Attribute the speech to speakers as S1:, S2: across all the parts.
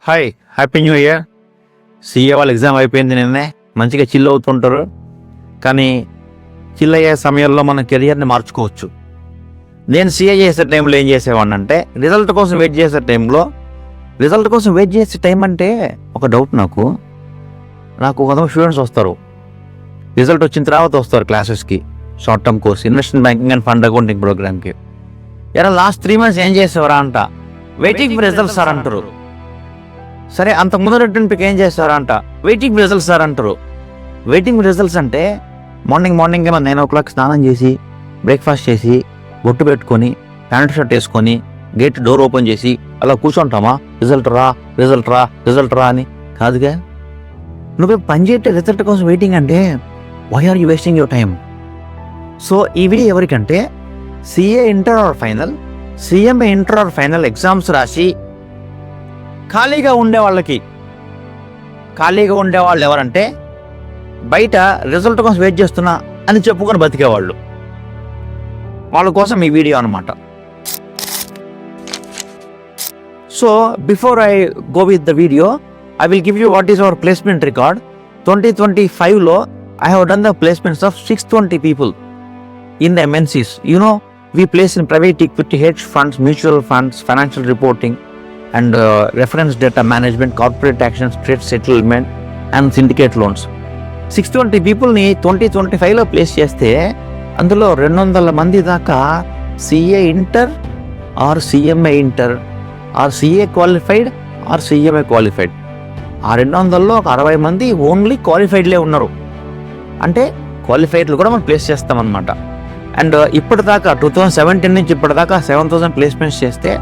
S1: Hi, happy new year. CA వాళ్ళ exam అయిపోయింది నిన్నే. మంచిగా చిల్ అవుతుంటారు. కానీ చిల్ అయ్యే సమయంలో మన కెరియర్ని మార్చుకోవచ్చు. నేను సీఏ చేసే టైంలో ఏం చేసేవాడిని అంటే రిజల్ట్ కోసం వెయిట్ చేసే టైం అంటే ఒక డౌట్ నాకు కొంతమంది స్టూడెంట్స్ వస్తారు, రిజల్ట్ వచ్చిన తర్వాత వస్తారు క్లాసెస్కి, short term course investment banking and fund accounting ప్రోగ్రామ్కి. ఎలా లాస్ట్ 3 months ఏం చేసేవారా అంట, వెయిటింగ్ ఫర్ రిజల్ట్స్ సార్ అంటారు. సరే, అంత ముందర ఏం చేస్తారంట, వెయిటింగ్ రిజల్ట్స్ సార్ అంటారు. వెయిటింగ్ రిజల్ట్స్ అంటే మార్నింగ్ 9 o'clock స్నానం చేసి బ్రేక్ఫాస్ట్ చేసి బొట్టు పెట్టుకొని ప్యాంట్ షర్ట్ వేసుకొని గేట్ డోర్ ఓపెన్ చేసి అలా కూర్చుంటామా, రిజల్ట్ రా అని కాదుగా. నువ్వు పని చేయటే రిజల్ట్ కోసం వెయిటింగ్ అంటే why are you wasting your time? So ఈ వీడియో ఎవరికంటే CA inter or final, CMA inter or final exams రాసి ఖాళీగా ఉండేవాళ్ళు ఎవరంటే బయట రిజల్ట్ కోసం వెయిట్ చేస్తున్నా అని చెప్పుకొని బతికేవాళ్ళు. వాళ్ళ కోసం ఈ వీడియో అనమాట. So before I go with the video, I will give you what is our placement record. 2025లో I have done the placements of 620 people in the MNCs. We place in private equity, hedge funds, mutual funds, financial reporting and reference data management, corporate actions, trade settlement and syndicate loans. 620 peopleని 2025లో place చేస్తే అందులో 200 మంది దాకా CA inter are CMA inter are CA qualified are CMA qualified. ఆ 200లో ఒక 60 మంది only క్వాలిఫైడ్లే ఉన్నారు. అంటే క్వాలిఫైడ్లు కూడా మనం ప్లేస్ చేస్తామన్నమాట. అండ్ ఇప్పటిదాకా 2017 నుంచి ఇప్పటిదాకా 7,000 ప్లేస్మెంట్స్ చేస్తే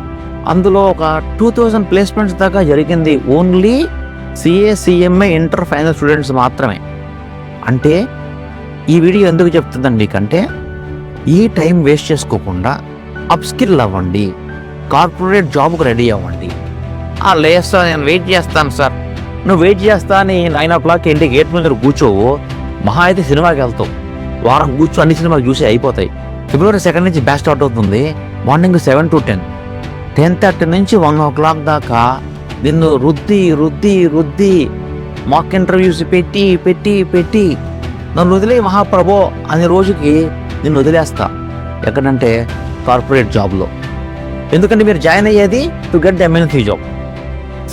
S1: అందులో ఒక 2,000 ప్లేస్మెంట్స్ దాకా జరిగింది only CA CMA inter final students మాత్రమే. అంటే ఈ వీడియో ఎందుకు చెప్తుందండి మీకంటే, ఈ టైం వేస్ట్ చేసుకోకుండా అప్స్కిల్ అవ్వండి, కార్పొరేట్ జాబ్కి రెడీ అవ్వండి. లేదు సార్, నేను వెయిట్ చేస్తాను సార్. నువ్వు వెయిట్ చేస్తా అని 9 o'clock ఇంటి గేట్ ముందు కూర్చోవు, మహా అయితే సినిమాకి వెళ్తావు. వారం కూర్చో అన్ని సినిమాలు చూసి అయిపోతాయి. February 2nd నుంచి బ్యాచ్ స్టార్ట్ అవుతుంది. మార్నింగ్ 7 to 10, 10:30 నుంచి 1 o'clock దాకా నిన్ను రుద్ది మాక్ ఇంటర్వ్యూస్ పెట్టి నన్ను వదిలే మహాప్రభో అనే రోజుకి నిన్ను వదిలేస్తా. ఎక్కడంటే కార్పొరేట్ జాబ్లో. ఎందుకంటే మీరు జాయిన్ అయ్యేది to get the MNC job.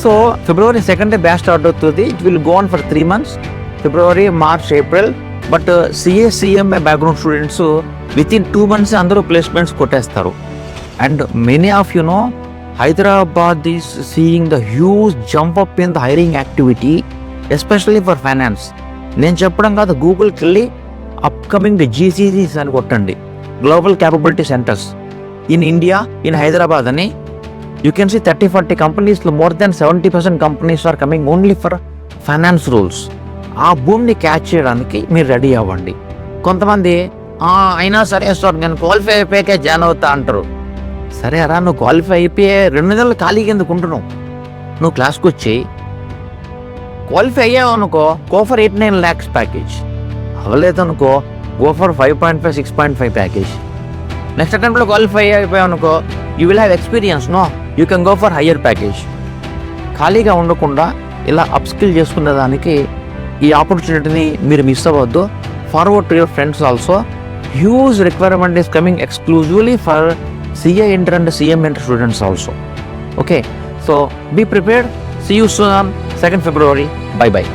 S1: So February 2nd batch start అవుతుంది. It will go on for 3 months, February, March, April. But CA CMA background students within 2 months అందరూ ప్లేస్మెంట్స్ కొట్టేస్తారు. And many of Hyderabad is seeing the huge jump up in the hiring activity, especially for finance. నేను చెప్పడం కాదు, గూగుల్కి వెళ్ళి upcoming GCCs అని కొట్టండి, global capability centres in India, in Hyderabad అని. You can see 30-40 కంపెనీస్లో more than 70% companies are coming only for finance rules. ఆ భూమిని క్యాచ్ చేయడానికి మీరు రెడీ అవ్వండి. కొంతమంది అయినా సరే సార్ నేను క్వాలిఫై అయిపోయాకే జాయిన్ అవుతా అంటారు. సరే అరా, నువ్వు క్వాలిఫై అయిపోయే 2 నెలలు ఖాళీగా ఎందుకు ఉంటున్నావు? నువ్వు క్లాస్కి వచ్చి క్వాలిఫై అయ్యావు అనుకో, గో ఫర్ 8-9 lakhs ప్యాకేజ్. అవ్వలేదు అనుకో, గో ఫర్ 5.5, 6.5 ప్యాకేజ్. నెక్స్ట్ అటెంప్ట్లో క్వాలిఫై అయిపోయావు అనుకో, you will have experience, no you can go for higher package. ఖాళీగా ఉండకుండా ఇలా అప్స్కిల్ చేసుకునే దానికి ఈ ఆపర్చునిటీని మీరు మిస్ అవ్వద్దు. Forward to your friends also. Huge requirement is coming exclusively for CA inter and CM inter students also. Okay, so be prepared. See you soon on 2nd February. Bye bye.